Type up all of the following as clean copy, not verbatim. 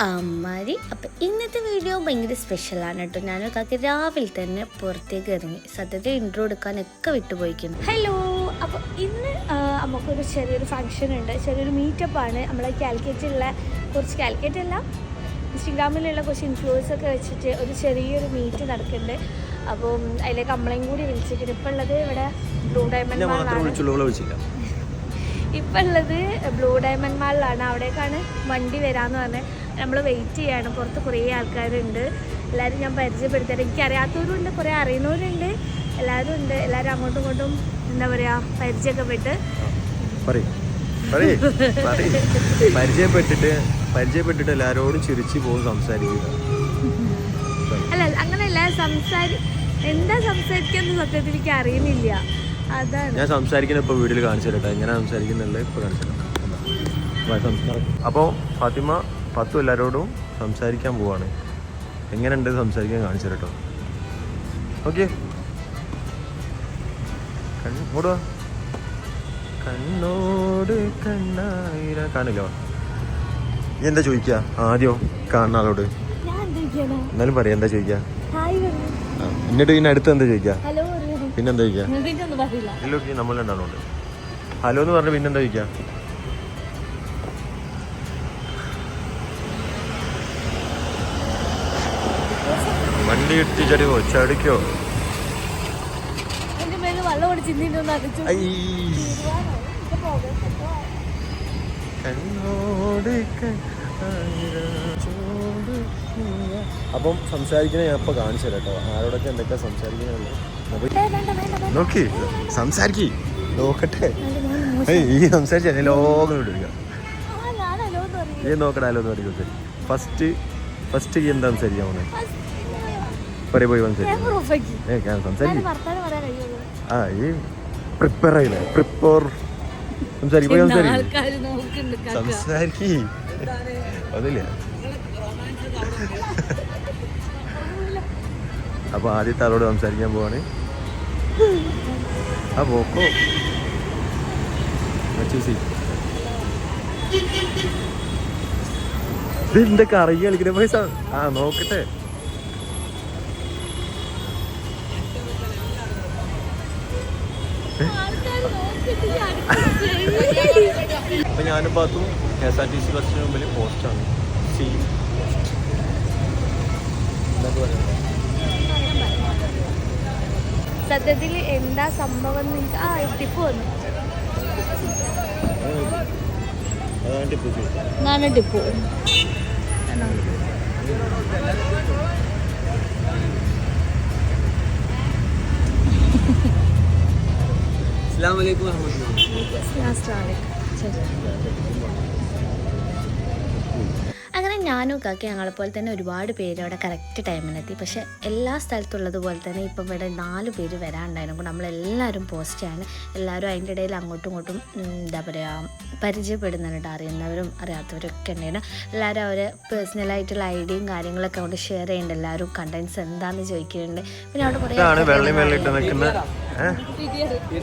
അമ്മാരി. അപ്പം ഇന്നത്തെ വീഡിയോ ഭയങ്കര സ്പെഷ്യലാണ് കേട്ടോ. ഞാനൊക്കെ രാവിലെ തന്നെ പുറത്തേക്ക് ഇറങ്ങി. സത്യത്തിൽ ഇൻട്രോ എടുക്കാനൊക്കെ വിട്ടുപോയിക്കുന്നു. ഹലോ, അപ്പോൾ ഇന്ന് നമുക്കൊരു ചെറിയൊരു ഫംഗ്ഷൻ ഉണ്ട്, ചെറിയൊരു മീറ്റപ്പാണ്. നമ്മളെ കാലിക്കറ്റുള്ള കുറച്ച്, കാലിക്കറ്റ് അല്ല, ഇൻസ്റ്റഗ്രാമിലുള്ള കുറച്ച് ഇൻഫ്ലുവൻസൊക്കെ വെച്ചിട്ട് ഒരു ചെറിയൊരു മീറ്റ് നടക്കുന്നുണ്ട്. അപ്പം അതിലേക്ക് നമ്മളെയും കൂടി വിളിച്ചിട്ടുണ്ട്. ഇപ്പോൾ ഉള്ളത് ഇവിടെ ബ്ലൂ ഡയമണ്ട് മാളിലാണ്. ഇപ്പം ഉള്ളത് ബ്ലൂ ഡയമണ്ട് മാളിലാണ്. അവിടേക്കാണ് വണ്ടി വരാമെന്ന് പറഞ്ഞ് നമ്മൾ വെയിറ്റ് ചെയ്യാണ്. പുറത്ത് കുറേ ആൾക്കാരുണ്ട്. എല്ലാവരും ഞാൻ പരിചയപ്പെടുത്തരാം. എനിക്കറിയാത്തവരുണ്ട്, കുറേ അറിയുന്നവരുണ്ട്, എല്ലാവരും ഉണ്ട്. എല്ലാവരും അങ്ങോട്ടും ഇങ്ങോട്ടും എന്താ പറയുക, പരിചയമൊക്കെ പരിചയപ്പെട്ടിട്ട് എല്ലാവരോടും ചിരിച്ച് പോകും സംസാരിക്കുക. അല്ല, അങ്ങനെയല്ല, എന്താ സംസാരിക്കാന്ന് സത്യത്തിൽ എനിക്ക് അറിയുന്നില്ല. അതാണ് ഞാൻ സംസാരിക്കുന്ന ഇപ്പോൾ വീട്ടിൽ കാണിച്ചു തരട്ടെ, എങ്ങനെ സംസാരിക്കുന്നുള്ളത് ഇപ്പോൾ കാണിച്ചു തരാം. അപ്പോൾ ഫാത്തിമ പത്തും എല്ലാവരോടും സംസാരിക്കാൻ പോവാണ്. എങ്ങനെയുണ്ട് സംസാരിക്കാൻ കാണിച്ചു തരട്ടോ. ഓക്കെ, കണ്ണോട് കണ്ണോട് കണ്ണായിര കാണില്ലോ. നീ എന്താ ചോദിക്കുക ആദ്യം കാണുന്ന ആളോട്? എന്നാലും പറയാം, എന്താ ചോദിക്കുക? എന്നിട്ട് പിന്നെ അടുത്ത് എന്താ ചോദിക്കുക? പിന്നെന്താ ചോദിക്കുക? ഇല്ലോ, നമ്മൾ രണ്ടാളുണ്ട്. ഹലോ എന്ന് പറഞ്ഞ പിന്നെന്താ ചോദിക്കുക? വണ്ടി ഇട്ടി ചടിവോ ചടിക്കോ? അപ്പം സംസാരിക്കണേ ഞാൻ ഇപ്പൊ കാണിച്ചു തരാം കേട്ടോ, ആരോടൊക്കെ എന്തൊക്കെയാ സംസാരിക്കാനുള്ളത്. നോക്കി സംസാരിക്കി നോക്കട്ടെ. ഈ സംസാരിച്ച ലോകം വിടുക. ഈ നോക്കടാലോ എന്ന് പറയുന്നത്. ഫസ്റ്റ് എന്താ സംസാരിക്കാൻ പോണേ? പോയി സംസാരിക്കും. ആ, ഈ പ്രിപ്പയർ ആയില്ലേ? സംസാരിക്കി അതില്ല. അപ്പൊ ആദ്യത്തെ ആളോട് സംസാരിക്കാൻ പോവാണ്. ആ പോക്കോ ഇതിന്റെ കറങ്ങി കളിക്കുന്ന പൈസ. ആ, നോക്കട്ടെ. അപ്പൊ ഞാനും പാത്തും KSRTC ബസ്സിന് മുമ്പിൽ പോസ്റ്റാണ്. സത്യത്തിൽ എന്താ സംഭവം? ടിപ്പ് വന്നു. ടിപ്പ് അങ്ങനെ ഞാനും കാക്കി ഞങ്ങളെപ്പോലെ തന്നെ ഒരുപാട് പേര് അവിടെ കറക്റ്റ് ടൈമിനെത്തി. പക്ഷേ എല്ലാ സ്ഥലത്തുള്ളതുപോലെ തന്നെ ഇപ്പം ഇവിടെ 4 പേര് വരാനുണ്ടായിരുന്നു. നമ്മളെല്ലാവരും പോസ്റ്റാണ്. എല്ലാവരും അതിൻ്റെ ഇടയിൽ അങ്ങോട്ടും ഇങ്ങോട്ടും എന്താ പറയുക, പരിചയപ്പെടുന്നുണ്ട്. അറിയുന്നവരും അറിയാത്തവരൊക്കെ ഉണ്ടായിരുന്നു. എല്ലാവരും അവർ പേഴ്സണലായിട്ടുള്ള ഐഡിയയും കാര്യങ്ങളൊക്കെ കൊണ്ട് ഷെയർ ചെയ്യുന്നുണ്ട്. എല്ലാവരും കണ്ടൻസ് എന്താണെന്ന് ചോദിക്കുന്നുണ്ട്. പിന്നെ അവിടെ കുറേ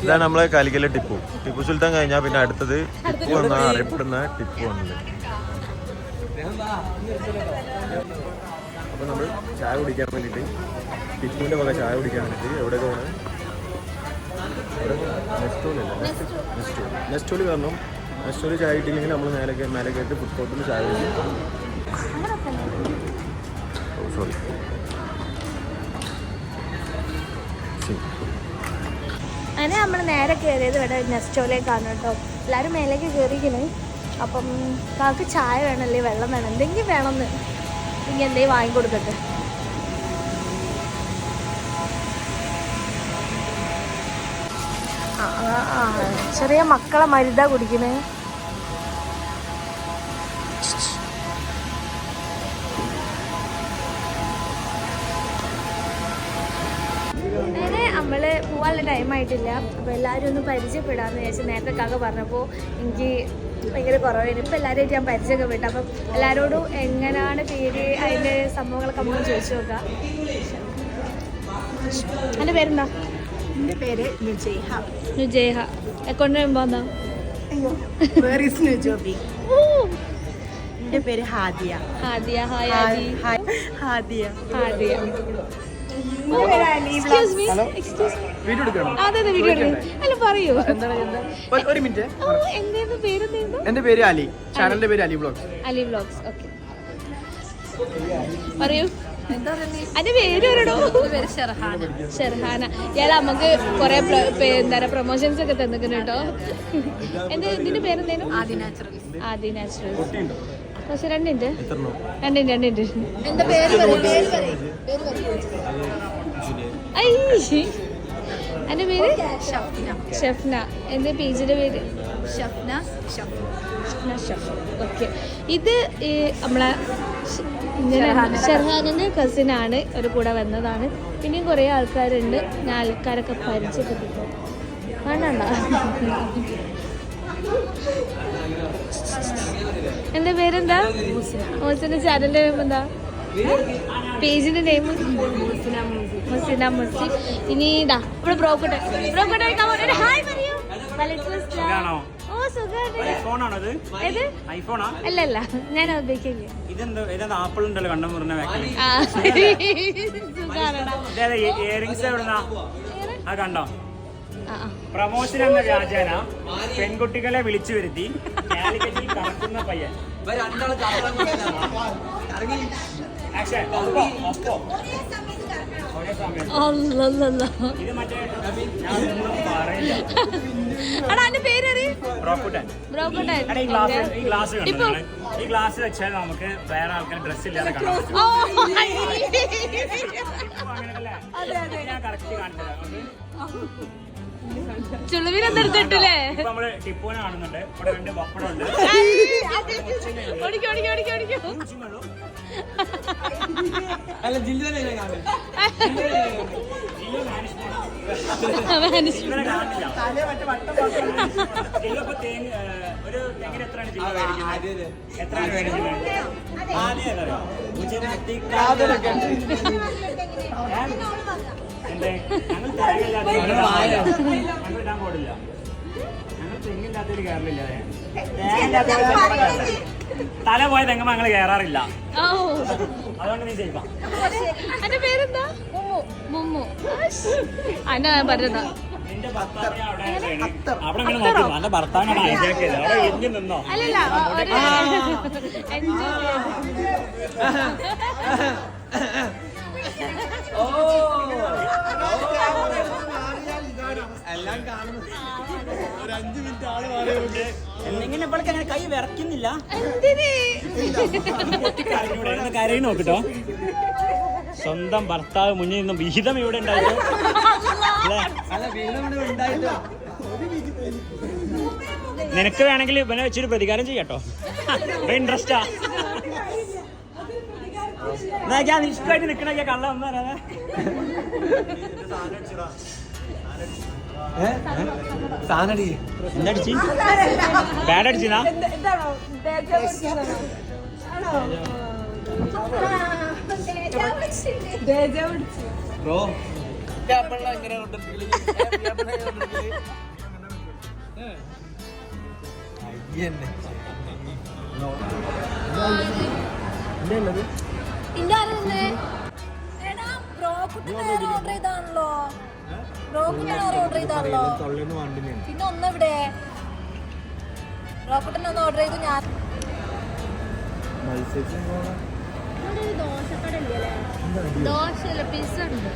ഇതാണ് നമ്മളെ കാലിക്കലെ ടിപ്പു സുൽത്താൻ കഴിഞ്ഞാൽ പിന്നെ അടുത്തത് ടിപ്പു എന്ന അറിയപ്പെടുന്ന ടിപ്പു ആണല്ലേ. അപ്പൊ നമ്മൾ ചായ കുടിക്കാൻ വേണ്ടിട്ട്, ടിപ്പുവിന്റെ വക ചായ കുടിക്കാൻ വേണ്ടിട്ട് എവിടെയൊക്കെ പോകണം? നെസ്റ്റോളി കാരണം നെസ്റ്റോളി ചായ കിട്ടിയില്ലെങ്കിൽ നമ്മൾ മേലെ കയറ്റി ഫുഡ് കോർട്ടിൽ ചായ കുടിക്കും. സോറി, അങ്ങനെ നമ്മൾ നേരെ കയറിയത് ഇവിടെ നെസ്റ്റോയിലേക്കാണ് കേട്ടോ. എല്ലാവരും മേലേക്ക് കയറിയിരിക്കണേ. അപ്പം കാക്ക് ചായ വേണമല്ലേ, വെള്ളം വേണം, എന്തെങ്കിലും വേണമെന്ന് ഇനി എന്തെങ്കിലും വാങ്ങിക്കൊടുക്കട്ടെ. ചെറിയ മക്കളെ മരുതാ കുടിക്കണേ. നമ്മൾ പോകാനുള്ള ടൈമായിട്ടില്ല. അപ്പോൾ എല്ലാവരും ഒന്ന് പരിചയപ്പെടാമെന്ന് വിചാരിച്ചു. നേരത്തെ കാക്ക പറഞ്ഞപ്പോൾ എനിക്ക് ഭയങ്കര കുറവായിരുന്നു. ഇപ്പോൾ എല്ലാവരും ഞാൻ പരിചയമൊക്കെ വിട്ടു. അപ്പം എല്ലാവരോടും എങ്ങനെയാണ് പേര്, അതിൻ്റെ സംഭവങ്ങളൊക്കെ നമ്മൾ ചോദിച്ചു നോക്കാം. എൻ്റെ പേരെന്താ? എൻ്റെ പേര് നുജേഹ. അക്കൗണ്ട് വരുമ്പോൾ എന്താ? എന്റെ പേര് ഹാദിയ. ഹാദിയ. ഹായ് ആദി. ഹാദിയ. ഹാദിയ. അതെ വീഡിയോ അല്ല പറയൂ. ഒരു മിനിറ്റ്. എന്തായിരുന്നു പേരെന്തായിരുന്നു? എന്റെ പേര് അലി. ചാനലിന്റെ പേര് Ali vlogs. Ali vlogs. Okay പറയൂ. അതിന്റെ പേര് വരണോ? ഷെർഹാന. ഇയാൾ നമുക്ക് കൊറേ എന്താ പ്രൊമോഷൻസ് ഒക്കെ തന്നിട്ടുണ്ട് കേട്ടോ. ഇതിന്റെ പേരെന്തേലും? ആദി നാച്ചുറൽസ്. പക്ഷെ രണ്ടിൻ്റെ എന്റെ പേര് എന്റെ പേര് ഷഫ്ന. എന്റെ പേജിന്റെ പേര് ഷഫ്ന. ഓക്കെ. ഇത് നമ്മളെ ഷെർഹാനിന്റെ കസിനാണ്. ഒരു കൂടെ വന്നതാണ്. പിന്നെയും കുറേ ആൾക്കാരുണ്ട്. ഞാൻ ആൾക്കാരൊക്കെ പരിചയപ്പെട്ടിട്ടുണ്ട്. വേണ്ട എന്റെ പേരെന്താ? മോസിന്റെ ചാനലിന്റെ നെയിം എന്താ? പേജിന്റെ നെയിം മുസിന മുസി. ഇനി ഇതാ ഇവിടെ ബ്രോക്കോട്ടെ ഹായ് പറയൂ. ഓ സുഖാണ്. അല്ലല്ല ഞാൻ ഉപയോഗിക്കില്ല. കണ്ടോ? പ്രമോഷൻ എന്ന വ്യാജേന പെൺകുട്ടികളെ വിളിച്ചു വരുത്തി കാലിക്കറ്റിൽ കറക്കുന്ന പയ്യൻ. ഇത് മറ്റേ ഈ ഗ്ലാസ് വെച്ചാൽ നമുക്ക് വേറെ ആൾക്കാർ ഡ്രസ് ഇല്ലാതെ കാണാൻ പറ്റും. ഞാൻ കറക്റ്റ് കാണിച്ചത് ചുളുവിനെടുത്തിട്ടില്ലേ? നമ്മള് ടിപ്പുവിനെ കാണുന്നുണ്ട്. ഇവിടെ 2 പപ്പടം ഉണ്ട്. ഒരു തെങ്ങിന് എത്രയാണ് ജില്ല മേടിക്കുന്നത്? എത്രയാണ് മേടിക്കുന്നത്? ഞങ്ങൾ തേങ്ങയില്ലാത്ത ഇടാൻ പോടില്ല. ഞങ്ങൾ തെങ്ങില്ലാത്തൊരു കയറില്ല. തല പോയ തെങ്ങുമ്പോ ഞങ്ങൾ കയറാറില്ല. അതുകൊണ്ട് നീ ചെയ്യിക്കാം. എന്റെ പേരെന്താ? മുമ്മു. അന്ന പറഞ്ഞതാ. നിന്റെ ഭർത്താവിനെ അവിടെ ഇങ്ങനെ നോക്കി നല്ല ഭർത്താവിനാണ് അയച്ചേക്കത്. അവിടെ എഞ്ചിൻ നിന്നോ? അല്ലല്ല എല്ലാം കാണുന്നു. ഒരു 5 മിനിറ്റ് ആള് മാറിയൊക്കെ എങ്ങനെ ഇപ്പോഴൊക്കെ അങ്ങനെ കൈ വിറയ്ക്കുന്നില്ല. കരയി നോക്കിട്ടോ. സ്വന്തം ഭർത്താവ് മുന്നിൽ നിന്നും വിഹിതം ഇവിടെ ഉണ്ടായിട്ടോ. നിനക്ക് വേണമെങ്കിൽ ഇവനെ വെച്ചൊരു പ്രതികാരം ചെയ്യാട്ടോ. ഇൻട്രസ്റ്റാ. ഞാൻ ഇഷ്ടമായിട്ട് നിക്കണ കള്ള ഒന്നും അറിയാതെ. എന്തടിച്ച്? ബാഡ് അടിച്ചിനാ? പിന്നെ ഒന്നെവിടെ റോക്കറ്റിനൊന്ന് ഓർഡർ ചെയ്തു. ഞാൻ ദോശ പിസ്സ ഉണ്ട്.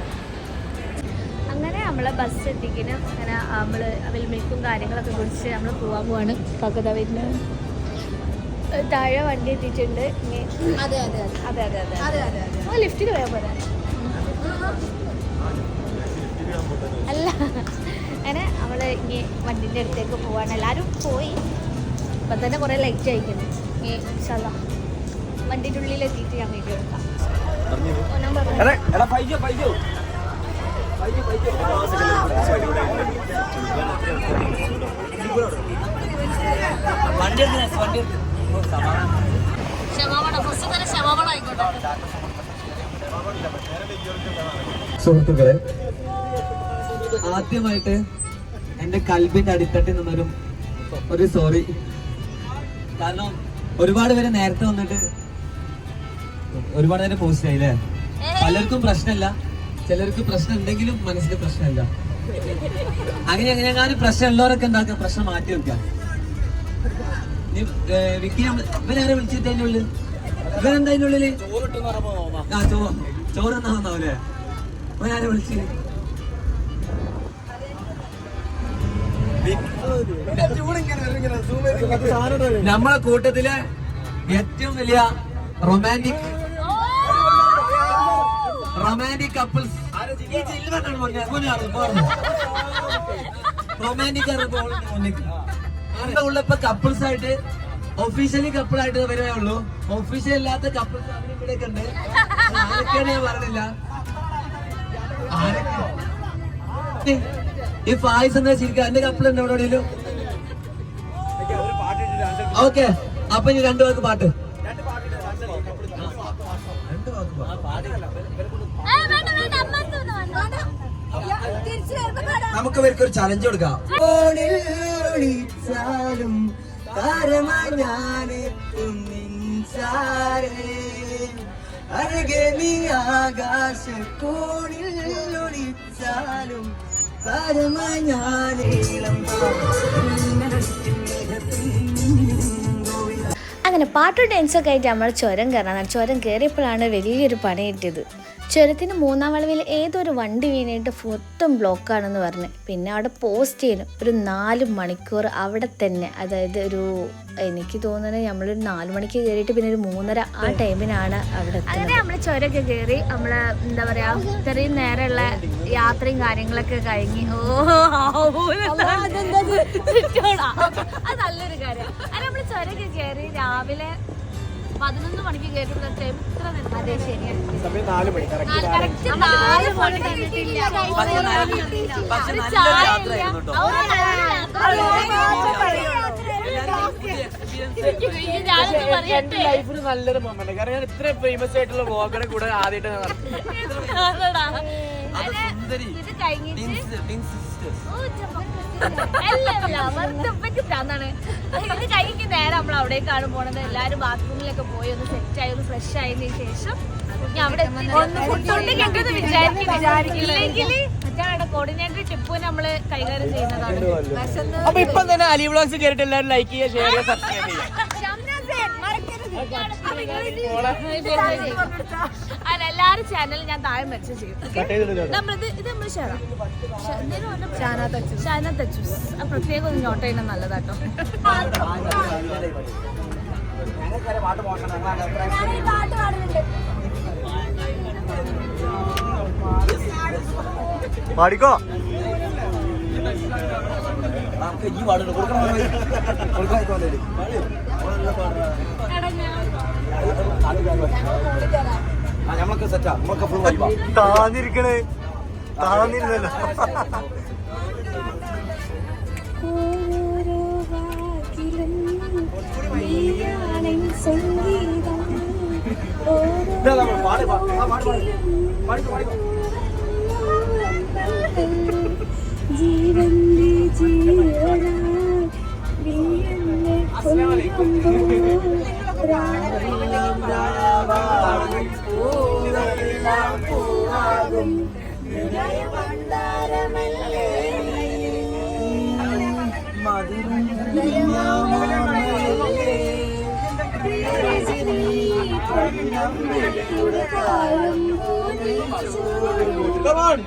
അങ്ങനെ നമ്മളെ ബസ് എത്തിക്കിന് അങ്ങനെ നമ്മള് വിൽമിൽക്കും കാര്യങ്ങളൊക്കെ കുടിച്ച് നമ്മൾ പോവാൻ പോവാണ്. പക്കത വീട്ടിന് താഴെ വണ്ടി എത്തിയിട്ടുണ്ട്. അതെ അതെ അതെ അതെ അതെ അതെ അതെ അതെ ലിഫ്റ്റിൽ പോയാൽ പോരാ. അല്ല അങ്ങനെ നമ്മൾ ഇനി വണ്ടിൻ്റെ അടുത്തേക്ക് പോവാണ്. എല്ലാവരും പോയി. ഇപ്പം തന്നെ കുറേ ലൈറ്റ് അയക്കുന്നു. ഇനി ഇൻഷാല്ലാ വണ്ടിൻ്റെ ഉള്ളിൽ എത്തിയിട്ട് ഞാൻ വീഡിയോ എടുക്കാം. സുഹൃത്തുക്കളെ, ആദ്യമായിട്ട് എന്റെ കൽബിന്റെ അടിത്തട്ടിൽ നിന്നൊരു സോറി. കാരണം ഒരുപാട് പേര് നേരത്തെ വന്നിട്ട് ഒരുപാട് നേരം പോസ്റ്റ് ആയില്ലേ? പലർക്കും പ്രശ്നമില്ല, ചിലർക്ക് പ്രശ്നം ഉണ്ടെങ്കിലും മനസ്സിൽ പ്രശ്നമില്ല. അങ്ങനെ പ്രശ്നം ഉള്ളവരൊക്കെ എന്താക്കുക, പ്രശ്നം മാറ്റി വെക്കാം. വിക്കി ഇവനാരെ വിളിച്ചിട്ട് അതിൻ്റെ ഉള്ളിൽ ഇവനെന്താ അതിൻ്റെ ഉള്ളില് ചോറ് എന്നാവുന്നാവൂലേ? ഇവനാരെ വിളിച്ച് നമ്മളെ കൂട്ടത്തിലെ ഏറ്റവും വലിയ റൊമാൻറ്റിക് കപ്പിൾസ് റൊമാൻറ്റിക് അതിന്റെ ഉള്ള ഇപ്പൊ കപ്പിൾസ് ആയിട്ട് ഒഫീഷ്യലി കപ്പിൾ ആയിട്ട് വരേ ഉള്ളൂ. ഒഫീഷ്യൽ അല്ലാത്ത കപ്പിൾസ് അവിടെ ഇവിടെയൊക്കെ ഉണ്ട്. ആരൊക്കെയാണ് ഞാൻ പറഞ്ഞില്ല. ഈ ഫായ്സ് എന്താ ശരിക്കും എന്റെ കപ്പിളുണ്ട് അവിടെ എവിടെയെങ്കിലും? ഓക്കെ, അപ്പൊ ഇനി 2 വാക്ക് പാട്ട്. നമുക്ക് ഇവർക്കൊരു ചലഞ്ച് കൊടുക്കാം. അങ്ങനെ പാട്ടും ഡാൻസൊക്കെ ആയിട്ട് നമ്മൾ ചുരം കയറാൻ. ചുരം കയറിയപ്പോഴാണ് വലിയൊരു പണി കിട്ടിയത്. ചുരത്തിന് 3-ാം വളവിൽ ഏതൊരു വണ്ടി വീണിട്ട് മൊത്തം ബ്ലോക്കാണെന്ന് പറഞ്ഞ് പിന്നെ അവിടെ പോസ്റ്റ് ചെയ്യുന്നു. ഒരു 4 മണിക്കൂർ അവിടെ തന്നെ, അതായത് ഒരു എനിക്ക് തോന്നുന്നത് നമ്മളൊരു 4 മണിക്ക് കയറിയിട്ട് പിന്നെ ഒരു 3:30 ആ ടൈമിനാണ് അവിടെ. അങ്ങനെ നമ്മൾ ചുരമൊക്കെ കയറി, നമ്മൾ എന്താ പറയാ ഇത്രയും നേരമുള്ള യാത്രയും കാര്യങ്ങളൊക്കെ കഴിഞ്ഞ് അത് നല്ലൊരു കാര്യം. അത് നമ്മൾ ചുരമൊക്കെ കയറി രാവിലെ 11 മണിക്ക് കേട്ടിട്ട് എത്ര നേരം? അതെ ശരിയാണ്, സമയം 4 മണി കറക്റ്റ്. 4 മണി കണ്ടിട്ടില്ല. എന്റെ ലൈഫിൽ നല്ലൊരു മൊമെന്റ്. കാരണം ഞാൻ ഇത്ര ഫേമസ് ആയിട്ടുള്ള വ്ളോഗറെ കൂടെ ആദ്യമായിട്ട് ഇത് കഴിഞ്ഞിട്ട് ഇത് കഴിഞ്ഞ് നേരെ നമ്മൾ അവിടേക്കാണ് പോണത്. എല്ലാരും ബാത്റൂമിലൊക്കെ പോയി ഒന്ന് സെറ്റായി ഒന്ന് ഫ്രഷ് ആയതിനു ശേഷം ഞാൻ അവിടെ വിചാരിക്കില്ലെങ്കിൽ മറ്റാണ് കോർഡിനേറ്റർ ടിപ്പു നമ്മള് കൈകാര്യം ചെയ്യുന്നതാണ്. അപ്പൊ ഇപ്പം തന്നെ അലി വ്ളോഗ്സ് കേട്ടിട്ട് എല്ലാവരും ലൈക്ക് ചെയ്യുക, ഷെയർ ചെയ്യുക, സബ്സ്ക്രൈബ് ചെയ്യുക. അല്ല, എല്ലാരും ചാനൽ ഞാൻ താഴെ മെൻഷൻ ചെയ്യും. ഇത് നമ്മൾ ഷാന തച്ചൂസ് പ്രത്യേകം ഒന്ന് നോട്ട് ചെയ്യണം, നല്ലതാട്ടോ. പാടിക്കോ. താന്നിരിക്കണേ, താന്നിരുന്നല്ലോ. ജീവന്റെ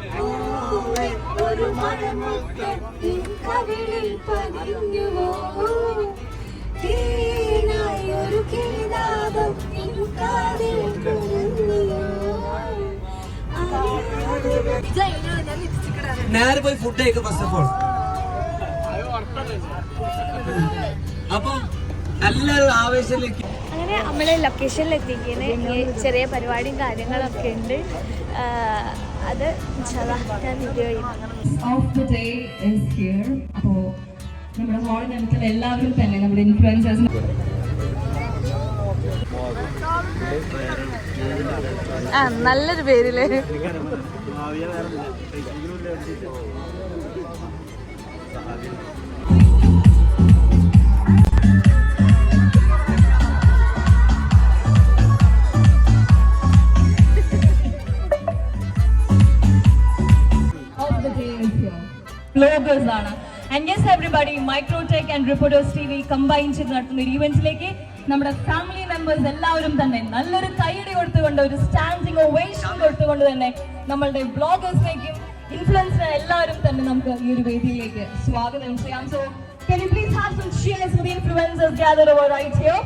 ജീവനായി ഒരു മരമുറ്റത്തിൻ കവിളിൽ പതിഞ്ഞുവോ തീനായി ഒരു കിളിനാദം നിൻ കാതിൽ കുരുങ്ങിയോ. നേരെ പോയി ഫുഡ് കഴിക്കും ഫസ്റ്റ് ഓഫ് ഓൾ. അപ്പൊ എല്ലാവരും ആവേശത്തിലേക്ക്. അങ്ങനെ നമ്മള് ലൊക്കേഷനിൽ എത്തിക്കുന്നത് ചെറിയ പരിപാടിയും കാര്യങ്ങളൊക്കെ ഉണ്ട്. അത് ഞാൻ വീഡിയോ ചെയ്യും. അപ്പോൾ നമ്മുടെ ഹോളിനകത്തുള്ള എല്ലാവരും തന്നെ നമ്മുടെ ഇൻഫ്ലുവൻസേഴ്സ് നല്ലൊരു പേരില് വ്ലോഗേഴ്സ് ആണ്. And yes everybody, MicroTech and reporters TV combine ചെയ്ത് നടത്തുന്ന ഒരു ഇവന്റിലേക്ക് നമ്മുടെ ഫാമിലി മെമ്പേഴ്സ് എല്ലാവരും തന്നെ നല്ലൊരു കൈയടി കൊടുത്തുകൊണ്ട്, ഒരു സ്റ്റാൻഡിംഗ് ഒവേഷൻ കൊടുത്തുകൊണ്ട് തന്നെ നമ്മളുടെ വ്ലോഗേഴ്സിലേക്കും ഇൻഫ്ലുവൻസർ എല്ലാവരും തന്നെ നമുക്ക് ഈ ഒരു വേദിയിലേക്ക് സ്വാഗതം ചെയ്യാം. So can you please have some cheers for the influencers gathered over right here?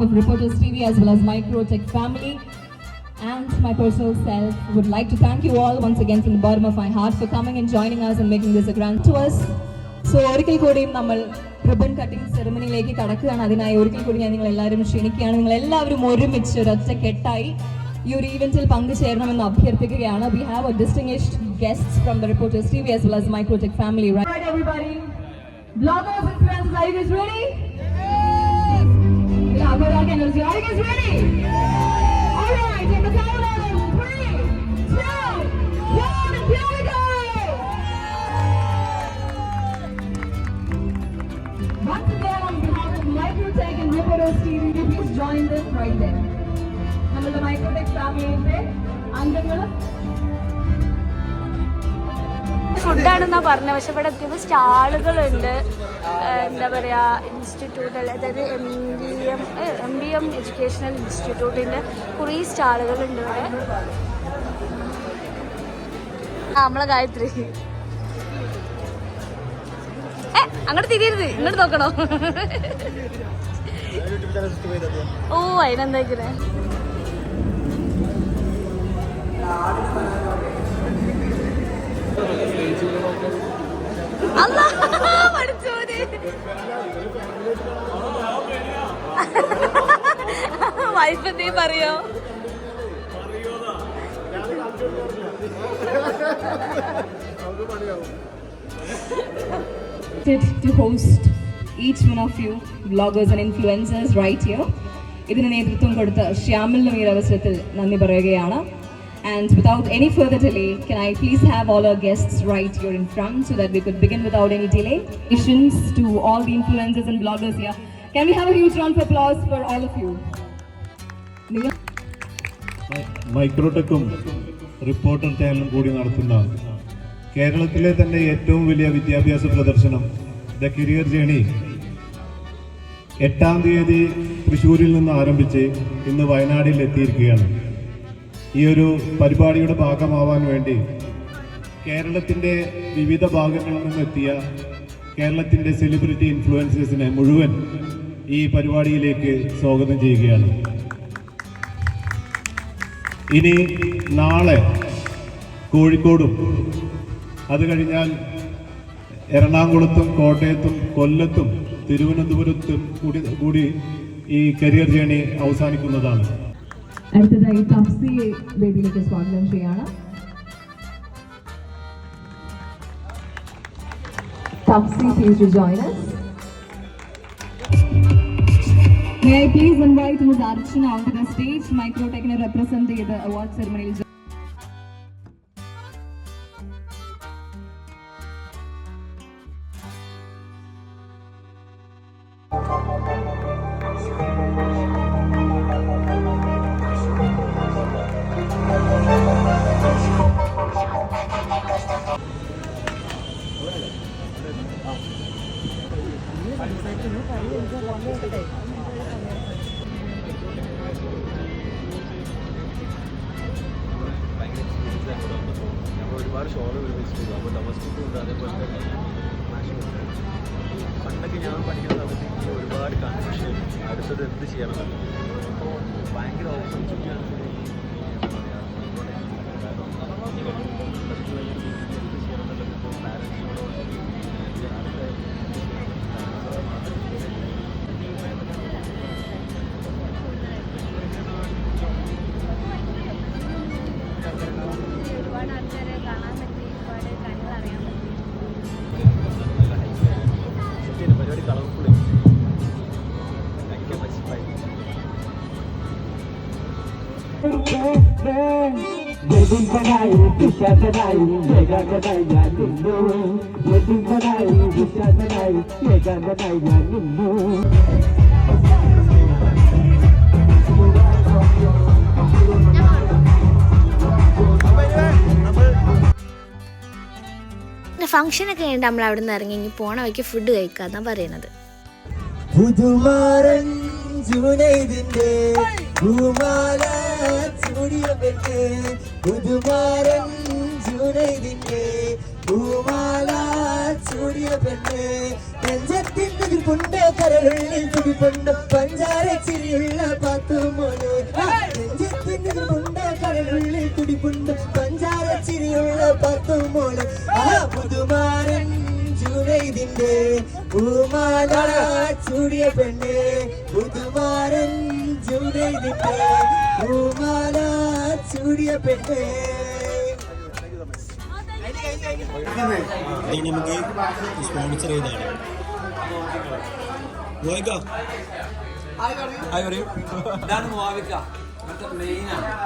Of Reporters TV as well as Microtech family and my personal self would like to thank you all once again from the bottom of my heart for coming and joining us and making this a grand to us. So ഒരിക്കൽ കൂടിയും നമ്മൾ ribbon cutting സെറമണിയിലേക്ക് കടക്കുകയാണ്. അതിനായി ഒരിക്കൽ കൂടി ഞാൻ നിങ്ങൾ എല്ലാവരും ക്ഷണിക്കുകയാണ്. നിങ്ങൾ എല്ലാവരും ഒരുമിച്ച് ഒരൊറ്റ കെട്ടായി ഈ ഒരു ഈവന്റിൽ പങ്കുചേരണമെന്ന് അഭ്യർത്ഥിക്കുകയാണ്. We have a distinguished guests from the Reporters TV as well as Microtech family. Right everybody, bloggers, influencers, are you guys ready? Yeah, good luck energy. Are you guys ready? All right, in the count of 3, 2, 1, and here we go! Once again, on behalf of Microtech and Reporters TV, please join them right there. നമ്മളുടെ Microtech ഫാമിലിയുടെ അംഗങ്ങളും ഫുഡാണെന്നാ പറഞ്ഞത്. പക്ഷെ ഇവിടെ എത്തിയപ്പോൾ സ്റ്റാളുകളുണ്ട്. എന്താ പറയുക, institute അതായത് MBM എഡ്യൂക്കേഷണൽ ഇൻസ്റ്റിറ്റ്യൂട്ടിൻ്റെ കുറേ സ്റ്റാളുകളുണ്ട് ഇവിടെ. നമ്മളെ ഗായത്രി അങ്ങോട്ട് തിരിയരുത്, ഇങ്ങോട്ട് നോക്കണോ? ഓ, അതിനെന്താ വൈഫ് എന്തേ പറയോ? to host each one of you bloggers and influencers right here. ഇതിന് നേതൃത്വം കൊടുത്ത ശ്യാമിലിനും ഈ അവസരത്തിൽ നന്ദി പറയുകയാണ്. And without any further delay, can I please have all our guests right here in front so that we could begin without any delay. Congratulations to all the influencers and bloggers here. Can we have a huge round of applause for all of you? മൈക്രോടെക്കും reporter ചാനലും കൂടി നടത്തുന്ന കേരളത്തിലെ തന്നെ ഏറ്റവും വലിയ വിദ്യാഭ്യാസ പ്രദർശനം ദ കരിയർ ജേണി 8-ാം തീയതി തൃശ്ശൂരിൽ നിന്ന് ആരംഭിച്ച് ഇന്ന് വയനാടിൽ എത്തിയിരിക്കുകയാണ്. ഈ ഒരു പരിപാടിയുടെ ഭാഗമാവാൻ വേണ്ടി കേരളത്തിൻ്റെ വിവിധ ഭാഗങ്ങളിൽ നിന്നെത്തിയ കേരളത്തിൻ്റെ സെലിബ്രിറ്റി ഇൻഫ്ലുവൻസേഴ്സിനെ മുഴുവൻ ഈ പരിപാടിയിലേക്ക് സ്വാഗതം ചെയ്യുകയാണ്. ഇനി നാളെ കോഴിക്കോടും അത് കഴിഞ്ഞാൽ എറണാകുളത്തും കോട്ടയത്തും കൊല്ലത്തും തിരുവനന്തപുരത്തും കൂടി ഈ കരിയർ ജേണി അവസാനിക്കുന്നതാണ്. അടുത്തതായി തഫ്സി വേദിയിലേക്ക് സ്വാഗതം ചെയ്യാണ്. Tafsi, please join us. May I please invite Ms. Archana onto the stage. Microtech ne represent the award ceremony. ഒരുപാട് ഷോകൾ വിളിച്ചിട്ടുണ്ട്. അപ്പോൾ ഡൊമസ്റ്റിക് ഉണ്ട്, അതേപോലെ തന്നെ നാഷണൽ പണ്ടൊക്കെ ഞാൻ പഠിക്കുന്ന സമയത്ത് എനിക്ക് ഒരുപാട് കൺഫ്യൂഷൻ, അടുത്തത് എന്ത് ചെയ്യണമെന്ന്. അപ്പോൾ ഭയങ്കര ഓപ്പർച്യൂണിറ്റിയാണ് എന്ത് ചെയ്യണമെന്നുള്ളത്. ഇപ്പോൾ ഫംഗ്ഷനൊക്കെ കഴിഞ്ഞിട്ട് നമ്മൾ അവിടെ നിന്ന് ഇറങ്ങി പോണ വഴിക്ക് ഫുഡ് കഴിക്കാന്നാണ് പറയുന്നത്. പുതുമാരൻ ജുനൈദിന്റെ പൂമാല ചൂടിയ പെണ്ണ്, പുതുമാരൻ ജുനൈദിന്റെ പൂമാല ചൂടിയ പെണ്ണ്, നെഞ്ചത്തിന്റെ തുടിപ്പുണ്ട് കരളുള്ളിൽ തുടിപ്പുണ്ട് പഞ്ചാര ചിരിയുള്ള പാത്തുമോനെ, നെഞ്ചത്തിന്റെ തുടിപ്പുണ്ട് കരളുള്ളിൽ തുടിപ്പുണ്ട് പഞ്ചാര ചിരിയുള്ള പാത്തുമോനെ. പുതുമാരൻ ജുനൈദിന്റെ പൂമാല ചൂടിയ പെണ്ണ്, പുതുമാരൻ ജുനൈദിന്റെ പൂമാല ചൂടിയ പെണ്ണ്. നമുക്ക് സ്പോൺസർ ചെയ്താണ്.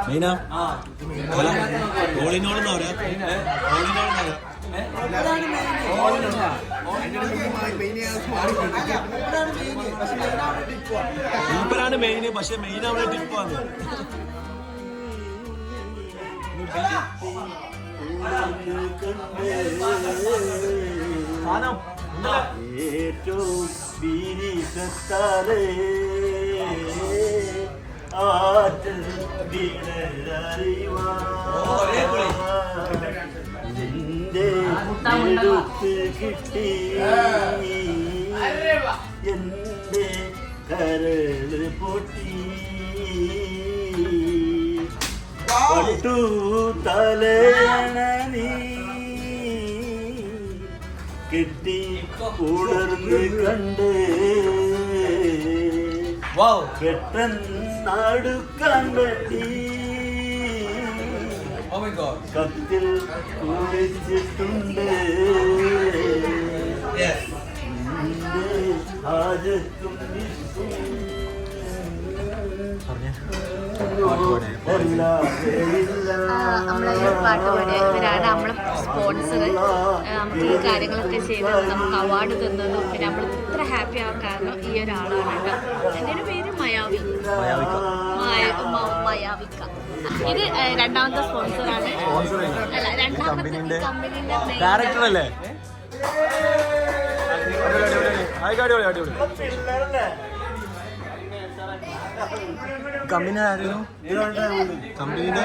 മെയിനാ ഓളിനോളെന്നാ പറയാ, ടിപ്പറാണ് മെയിന്, പക്ഷെ മെയിൻ അവിടെ ടിപ്പാണ്. ഏറ്റവും വിരിസത്താലേ ആറ്റൽ നിന്റെ എടുത്ത് കിട്ടി എന്റെ കരള് പൊട്ടി പട്ടു തലേണ നീ കെട്ടി ഉണർന്ന് കണ്ട് പെട്ടെന്നടുക്കാൻ വേണ്ടി കത്തിൽ കുളിച്ചിട്ടുണ്ട് ഹാജത്തും നമ്മളെ പാട്ട് പാടിയ ഇവരാണ് നമ്മളെ സ്പോൺസർ. നമുക്ക് ഈ കാര്യങ്ങളൊക്കെ ചെയ്തത്, നമുക്ക് അവാർഡ് തന്നതും, പിന്നെ നമ്മൾ ഇത്ര ഹാപ്പി ആവാൻ കാരണം ഈ ഒരാളാണ് കേട്ടോ. എൻ്റെ പേര് മയാവിക്ക. ഇത് രണ്ടാമത്തെ സ്പോൺസറാണ്. അല്ല, രണ്ടാമത്തെ കമ്പനീൻ്റെ ഡയറക്ടർ അല്ലേ? അടിപൊളി അടിപൊളി. കമ്പനി ആയിരുന്നു കമ്പനീൻ്റെ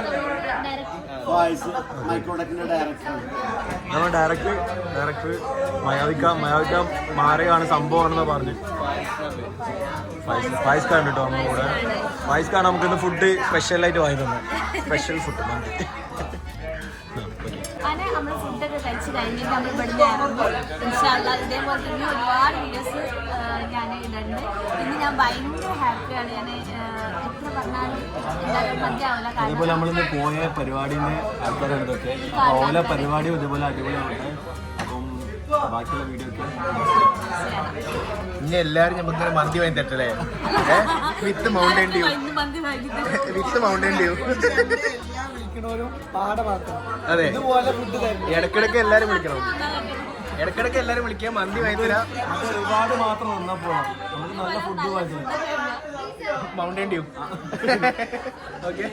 നമ്മൾ ഡയറക്ടർ മയാവിക്ക മാരകാണ് സംഭവമാണെന്ന് പറഞ്ഞു. ഫായിസ് ഖാൻ കേട്ടോ നമ്മുടെ കൂടെ. ഫായിസ് ഖാൻ നമുക്കിന്ന് ഫുഡ് സ്പെഷ്യലായിട്ട് വാങ്ങി തന്നെ, സ്പെഷ്യൽ ഫുഡ്. അങ്ങനെ നമ്മൾ ഫുഡൊക്കെ കഴിച്ച് കഴിഞ്ഞിട്ട് നമ്മൾ ഇവിടുന്ന് ഇറങ്ങും. ഇൻഷാല്ലാ ഇതേപോലെ തന്നെ ഒരുപാട് വീഡിയോസ് ഞാൻ ഇടുന്നുണ്ട്. ഇന്ന് ഞാൻ ഭയങ്കര ഹാപ്പിയാണ്. ഞാൻ എത്ര പറഞ്ഞാലും എല്ലാവരും മതിയാവില്ല. അതേപോലെ നമ്മളിന്ന് പോയ പരിപാടിൻ്റെ ആൾക്കാരുണ്ട് ഇതൊക്കെ. ഓല പരിപാടിയും ഇതേപോലെ അടിപൊളിയാവട്ടെ. അപ്പം ബാക്കിയുള്ള വീഡിയോ ഒക്കെ ഇനി എല്ലാവരും നമുക്ക് മന്തി വാങ്ങി തട്ടല്ലേ? വിത്ത് മൗണ്ടൻ ഡ്യൂ, വിത്ത് മൗണ്ടൻ ഡ്യൂ. അതെ, ഇടക്കിടക്ക് എല്ലാരും വിളിക്കണം, ഇടക്കിടക്ക് എല്ലാരും വിളിക്കാം. മന്തി വാങ്ങി തരാം. ഒരുപാട് മാത്രം നിന്നപ്പോ നമുക്ക് നല്ല ഫുഡ് വാങ്ങി മൗണ്ടൻ ഡ്യൂ. ഓക്കെ.